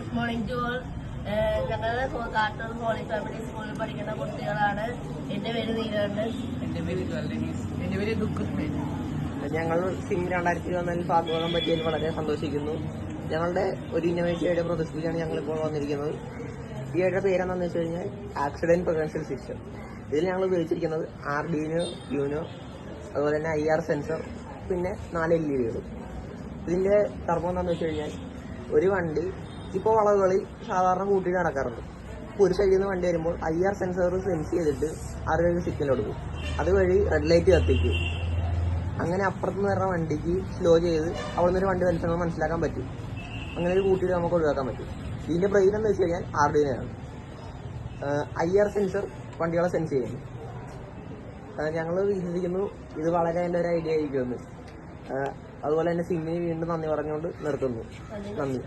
Good morning to all. ഞങ്ങൾ Kattoor holy family സ്കൂളിൽ പഠിക്കുന്ന കുട്ടികളാണ്. എന്റെ പേര് നീലകണ്ഠൻ. എന്റെ പേര് എന്റെ പേര് ദുഃഖം. ഞങ്ങൾ സിം 2014 ഭാഗമാകാൻ പറ്റിയതിൽ വളരെ സന്തോഷിക്കുന്നു. ഞങ്ങളുടെ ഒരു ഇന്നോവേറ്റീവ് ഐഡിയ പ്രദർശിപ്പിച്ചാണ് ഞങ്ങളിപ്പോൾ വന്നിരിക്കുന്നത്. ഈ ഐഡിയുടെ പേരെന്താണെന്ന് വെച്ച് കഴിഞ്ഞാൽ ആക്സിഡന്റ് പ്രിവെൻഷൻ സിസ്റ്റം. ഇതിൽ ഞങ്ങൾ ഉപയോഗിച്ചിരിക്കുന്നത് ആർഡിനോ യൂനോ, അതുപോലെ തന്നെ IR സെൻസർ, പിന്നെ 4 LED. ഇതിന്റെ തർക്കം എന്താണെന്ന് വെച്ച് കഴിഞ്ഞാൽ ഒരു വണ്ടി ഇപ്പോൾ വളവുകളിൽ സാധാരണ കൂട്ടിയിട്ട് നടക്കാറുണ്ട്. ഇപ്പോൾ ഒരു സൈഡിൽ നിന്ന് വണ്ടി വരുമ്പോൾ IR സെൻസർ സെൻസ് ചെയ്തിട്ട് ആരുടെ സിഗ്നൽ കൊടുക്കും. അതുവഴി റെഡ് ലൈറ്റ് കത്തിക്കും. അങ്ങനെ അപ്പുറത്തുനിന്ന് വരുന്ന വണ്ടിക്ക് സ്ലോ ചെയ്ത് അവിടെ നിന്നൊരു വണ്ടി വലിച്ചെന്ന് മനസ്സിലാക്കാൻ പറ്റും. അങ്ങനെ ഒരു കൂട്ടിയിട്ട് നമുക്ക് ഒഴിവാക്കാൻ പറ്റും. ഇതിന്റെ ബ്രെയിൻ എന്ന് വെച്ച് കഴിഞ്ഞാൽ ആർഡിനോയാണ്. IR സെൻസർ വണ്ടികളെ സെൻസ് ചെയ്യുന്നു. ഞങ്ങൾ വിശ്വസിക്കുന്നു ഇത് വളരെ നല്ലൊരു ഐഡിയ ആയിരിക്കുമെന്ന്. അതുപോലെ തന്നെ സിമ്മിന് വീണ്ടും നന്ദി പറഞ്ഞുകൊണ്ട് നിർത്തുന്നു. നന്ദി.